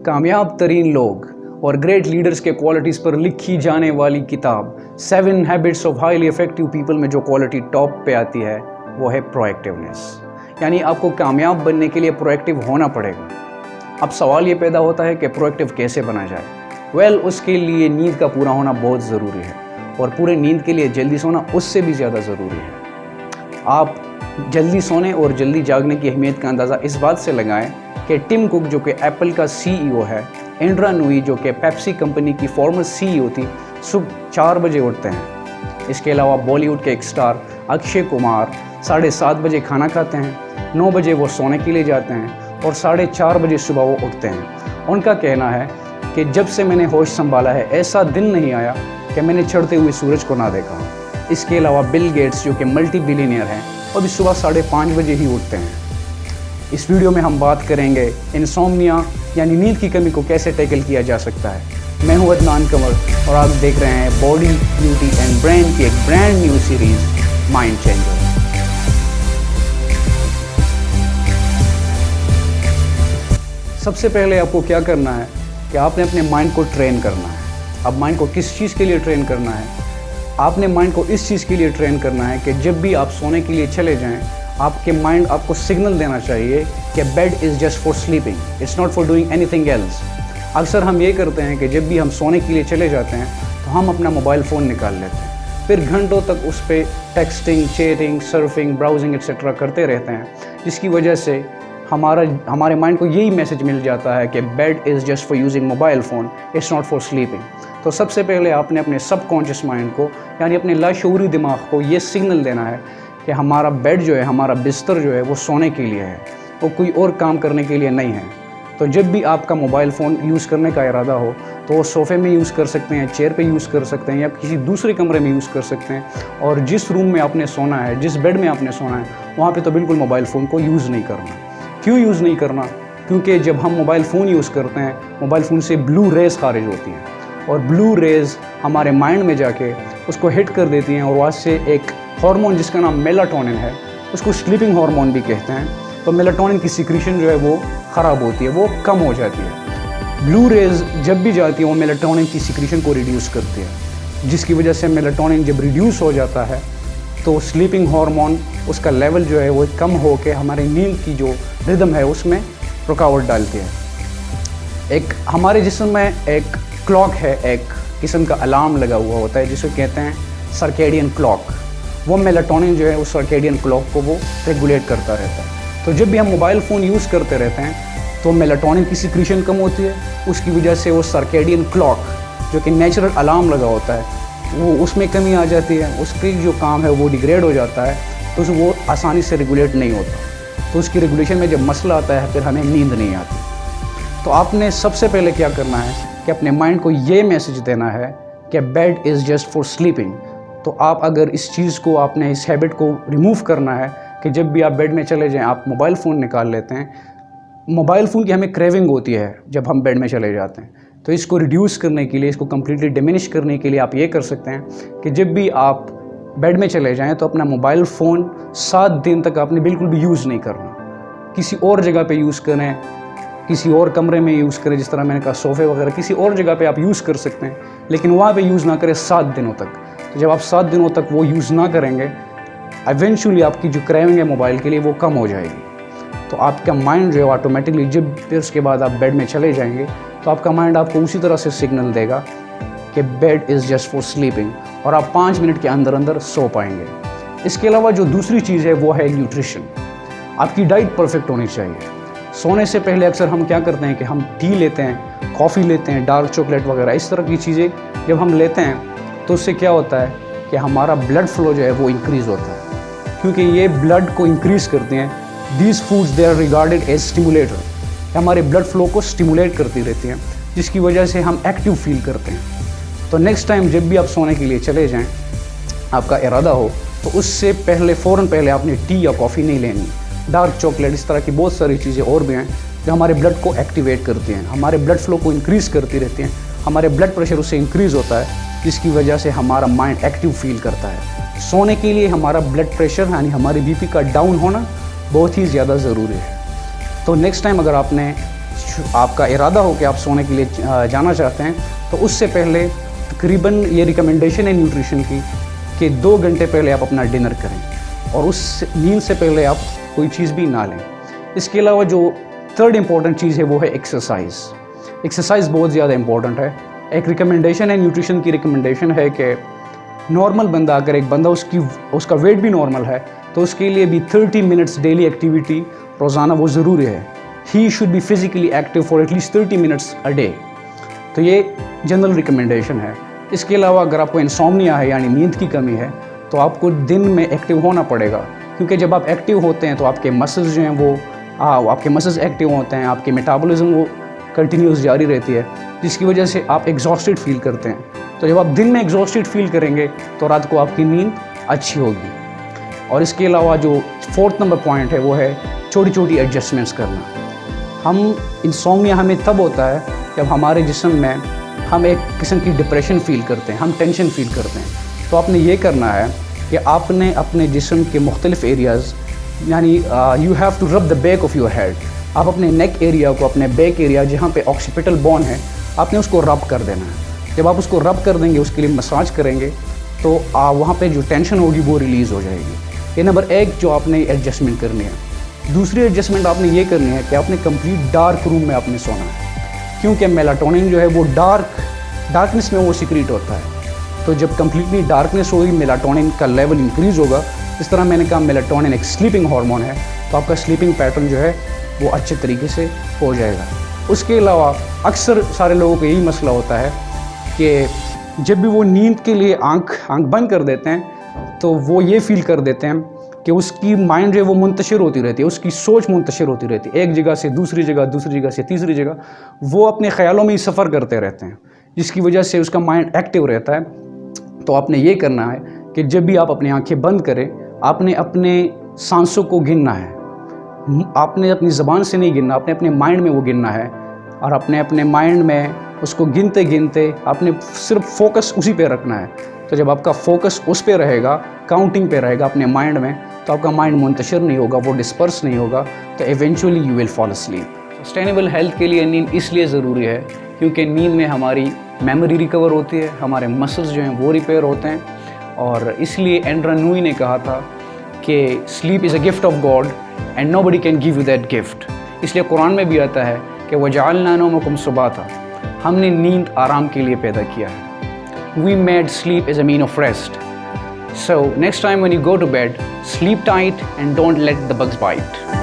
कामयाब तरीन लोग और ग्रेट लीडर्स के क्वालिटीज़ पर लिखी जाने वाली किताब 7 habits of highly effective people में जो क्वालिटी टॉप पे आती है वो है प्रोएक्टिवनेस। यानी आपको कामयाब बनने के लिए प्रोएक्टिव होना पड़ेगा। अब सवाल ये पैदा होता है कि प्रोएक्टिव कैसे बना जाए। उसके लिए नींद का पूरा होना बहुत ज़रूरी है और पूरे नींद के लिए जल्दी सोना उससे भी ज़्यादा ज़रूरी है। आप जल्दी सोने और जल्दी जागने की अहमियत का अंदाज़ा इस बात से लगाएं कि टिम कुक जो कि एप्पल का CEO है, इंड्रा नूई जो कि पेप्सी कंपनी की फॉर्मर CEO थी, सुबह 4 बजे उठते हैं। इसके अलावा बॉलीवुड के एक स्टार अक्षय कुमार 7:30 बजे खाना खाते हैं, 9 बजे वो सोने के लिए जाते हैं और 4:30 बजे सुबह वो उठते हैं। उनका कहना है कि जब से मैंने होश संभाला है ऐसा दिन नहीं आया कि मैंने चढ़ते हुए सूरज को ना देखा। इसके अलावा बिल गेट्स जो कि मल्टी बिलियनियर हैं वो भी सुबह 5:30 बजे ही उठते हैं। इस वीडियो में हम बात करेंगे इंसोम्निया यानी नींद की कमी को कैसे टैकल किया जा सकता है। मैं हूं अदनान कंवर और आप देख रहे हैं बॉडी, ब्यूटी एंड ब्रेन की एक brand new series mind changer. सबसे पहले आपको क्या करना है कि आपने अपने माइंड को ट्रेन करना है। अब माइंड को किस चीज़ के लिए ट्रेन करना है? आपने माइंड को इस चीज़ के लिए ट्रेन करना है कि जब भी आप सोने के लिए चले जाएं, आपके माइंड आपको सिग्नल देना चाहिए कि bed is just for sleeping, it's not for doing anything else. अक्सर हम ये करते हैं कि जब भी हम सोने के लिए चले जाते हैं तो हम अपना मोबाइल फ़ोन निकाल लेते हैं, फिर घंटों तक उस पर texting, chatting, surfing, browsing etcetera करते रहते हैं, जिसकी वजह से हमारे माइंड को यही मैसेज मिल जाता है कि bed is just for using mobile phone, it's not for sleeping. तो सबसे पहले आपने अपने सबकॉन्शियस माइंड को यानी अपने लाशऊरी दिमाग को ये सिग्नल देना है कि हमारा बेड जो है, हमारा बिस्तर जो है वो सोने के लिए है, वो कोई और काम करने के लिए नहीं है। तो जब भी आपका मोबाइल फ़ोन यूज़ करने का इरादा हो तो वो सोफ़े में यूज़ कर सकते हैं, चेयर पे यूज़ कर सकते हैं या किसी दूसरे कमरे में यूज़ कर सकते हैं। और जिस रूम में आपने सोना है, जिस बेड में आपने सोना है, वहाँ पे तो बिल्कुल मोबाइल फ़ोन को यूज़ नहीं करना। क्यों यूज़ नहीं करना? क्योंकि जब हम मोबाइल फ़ोन यूज़ करते हैं, मोबाइल फ़ोन से ब्लू रेज़ खारिज होती हैं और ब्लू रेज़ हमारे माइंड में जाके उसको हिट कर देती हैं और वहाँ से एक हार्मोन जिसका नाम मेलाटोनिन है, उसको स्लीपिंग हार्मोन भी कहते हैं। तो मेलाटोनिन की सिक्रीशन जो है वो ख़राब होती है, वो कम हो जाती है। ब्लू रेज़ जब भी जाती है वो मेलाटोनिन की सिक्रीशन को रिड्यूस करती है, जिसकी वजह से मेलाटोनिन जब रिड्यूस हो जाता है तो स्लीपिंग हार्मोन उसका लेवल जो है वो कम हो के हमारी नींद की जो रिदम है उसमें रुकावट डालती है। एक हमारे जिस्म में एक क्लॉक है, एक किस्म का अलार्म लगा हुआ होता है जिसे कहते हैं सर्केडियन क्लॉक। वो मेलाटोनिन जो है उस सर्केडियन क्लॉक को वो रेगुलेट करता रहता है। तो जब भी हम मोबाइल फ़ोन यूज़ करते रहते हैं तो मेलाटोनिन की सिक्रीशन कम होती है, उसकी वजह से वो सर्केडियन क्लॉक जो कि नेचुरल अलार्म लगा होता है वो उसमें कमी आ जाती है, उसकी जो काम है वो डिग्रेड हो जाता है, तो वो आसानी से रेगुलेट नहीं होता। तो उसकी रेगुलेशन में जब मसला आता है फिर हमें नींद नहीं आती। तो आपने सबसे पहले क्या करना है कि अपने माइंड को ये मैसेज देना है कि bed is just for sleeping. तो आप अगर इस चीज़ को, आपने इस हैबिट को रिमूव करना है कि जब भी आप बेड में चले जाएं आप मोबाइल फ़ोन निकाल लेते हैं। मोबाइल फ़ोन की हमें क्रेविंग होती है जब हम बेड में चले जाते हैं, तो इसको रिड्यूस करने के लिए, इसको कम्प्लीटली डिमिनिश करने के लिए आप ये कर सकते हैं कि जब भी आप बेड में चले जाएं तो अपना मोबाइल फ़ोन 7 दिन तक आपने बिल्कुल भी यूज़ नहीं करना। किसी और जगह पे यूज़ करें, किसी और कमरे में यूज़ करें, जिस तरह मैंने कहा सोफ़े वगैरह, किसी और जगह पे आप यूज़ कर सकते हैं, लेकिन वहाँ पे यूज़ ना करें 7 दिनों तक। तो जब आप 7 दिनों तक वो यूज़ ना करेंगे, इवेंचुअली आपकी जो क्रेविंग है मोबाइल के लिए वो कम हो जाएगी। तो आपका माइंड जो है ऑटोमेटिकली, जब फिर उसके बाद आप बेड में चले जाएंगे तो आपका माइंड आपको उसी तरह से सिग्नल देगा कि bed is just for sleeping और आप 5 मिनट के अंदर अंदर सो पाएंगे। इसके अलावा जो दूसरी चीज़ है वो है न्यूट्रिशन। आपकी डाइट परफेक्ट होनी चाहिए। सोने से पहले अक्सर हम क्या करते हैं कि हम टी लेते हैं, कॉफ़ी लेते हैं, डार्क चॉकलेट वगैरह, इस तरह की चीज़ें जब हम लेते हैं तो उससे क्या होता है कि हमारा ब्लड फ्लो जो है वो इंक्रीज़ होता है, क्योंकि ये ब्लड को इंक्रीज़ करते हैं। These foods they are regarded as stimulator, हमारे ब्लड फ्लो को स्टिमुलेट करती रहती हैं, जिसकी वजह से हम एक्टिव फील करते हैं। तो नेक्स्ट टाइम जब भी आप सोने के लिए चले जाएं, आपका इरादा हो, तो उससे पहले फ़ौरन पहले आपने टी या कॉफ़ी नहीं लेनी। डार्क चॉकलेट, इस तरह की बहुत सारी चीज़ें और भी हैं जो हमारे ब्लड को एक्टिवेट करती हैं, हमारे ब्लड फ्लो को इंक्रीज़ करती रहती हैं, हमारे ब्लड प्रेशर उससे इंक्रीज़ होता है, जिसकी वजह से हमारा माइंड एक्टिव फील करता है। सोने के लिए हमारा ब्लड प्रेशर यानी हमारी BP का डाउन होना बहुत ही ज़्यादा ज़रूरी है। तो नेक्स्ट टाइम अगर आपने आपका इरादा हो कि आप सोने के लिए जाना चाहते हैं, तो उससे पहले तकरीबन ये रिकमेंडेशन है न्यूट्रिशन की कि 2 घंटे पहले आप अपना डिनर करें और उस नींद से पहले आप कोई चीज़ भी ना लें। इसके अलावा जो थर्ड इम्पॉर्टेंट चीज़ है वो है एक्सरसाइज। एक्सरसाइज बहुत ज़्यादा इम्पॉर्टेंट है। एक रिकमेंडेशन है, न्यूट्रिशन की रिकमेंडेशन है कि नॉर्मल बंदा, अगर एक बंदा उसका वेट भी नॉर्मल है, तो उसके लिए भी 30 मिनट्स डेली एक्टिविटी रोज़ाना वो ज़रूरी है। He should be physically active for at least 30 minutes a day. तो ये जनरल रिकमेंडेशन है। इसके अलावा अगर आपको इंसोम्निया है यानी नींद की कमी है, तो आपको दिन में एक्टिव होना पड़ेगा, क्योंकि जब आप एक्टिव होते हैं तो आपके मसल्स जो हैं वो आपके मसल्स एक्टिव होते हैं, आपकी मेटाबॉलिज्म वो कंटिन्यूस जारी रहती है, जिसकी वजह से आप एग्जॉस्टेड फील करते हैं। तो जब आप दिन में एग्जॉस्टेड फील करेंगे तो रात को आपकी नींद अच्छी होगी। और इसके अलावा जो 4th नंबर पॉइंट है वो है छोटी छोटी एडजस्टमेंट्स करना। इंसोम्निया हमें तब होता है जब हमारे जिस्म में हम एक किस्म की डिप्रेशन फील करते हैं, हम टेंशन फील करते हैं। तो आपने ये करना है कि आपने अपने जिस्म के मुख्तलिफ एरियाज़, यानी you have to rub the back of your head. आप अपने नेक एरिया को, अपने बैक एरिया जहाँ पे ऑक्सीपिटल बोन है, आपने उसको रब कर देना है। जब आप उसको रब कर देंगे, उसके लिए मसाज करेंगे, तो वहाँ पे जो टेंशन होगी वो रिलीज़ हो जाएगी। ये नंबर 1 जो आपने एडजस्टमेंट करनी है। दूसरी एडजस्टमेंट आपने ये करनी है कि आपने कंप्लीट डार्क रूम में आपने सोना है, क्योंकि मेलाटोनिन जो है वो डार्कनेस में वो सिक्रीट होता है। तो जब कंप्लीटली डार्कनेस होगी, मेलाटोनिन का लेवल इंक्रीज़ होगा। इस तरह मैंने कहा मेलाटोनिन एक स्लीपिंग हार्मोन है, तो आपका स्लीपिंग पैटर्न जो है वो अच्छे तरीके से हो जाएगा। उसके अलावा अक्सर सारे लोगों को यही मसला होता है कि जब भी वो नींद के लिए आँख बंद कर देते हैं, तो वो ये फील कर देते हैं कि उसकी माइंड जो है वो मुंतशिर होती रहती है, उसकी सोच मुंतशिर होती रहती है, एक जगह से दूसरी जगह, दूसरी जगह से तीसरी जगह। वो अपने ख्यालों में ही सफ़र करते रहते हैं, जिसकी वजह से उसका माइंड एक्टिव रहता है। तो आपने ये करना है कि जब भी आप अपनी आंखें बंद करें, आपने अपने सांसों को गिनना है। आपने अपनी ज़बान से नहीं गिनना, आपने अपने माइंड में वो गिनना है, और अपने माइंड में उसको गिनते गिनते आपने सिर्फ फोकस उसी पे रखना है। तो जब आपका फोकस उस पे रहेगा, काउंटिंग पे रहेगा अपने माइंड में, तो आपका माइंड मुंतशिर नहीं होगा, वो डिस्पर्स नहीं होगा, तो eventually you will fall asleep. Sustainable health के लिए नींद इसलिए ज़रूरी है क्योंकि नींद में हमारी मेमोरी रिकवर होती है, हमारे मसल्स जो हैं वो रिपेयर होते हैं, और इसलिए एंड्रा नूई ने कहा था कि sleep is a gift of God and nobody can give you that gift. इसलिए कुरान में भी आता है कि वजअलना नौमकुम सुबाता, हमने नींद आराम के लिए पैदा किया है। We made sleep as a mean of rest. So next time when you go to bed, sleep tight and don't let the bugs bite.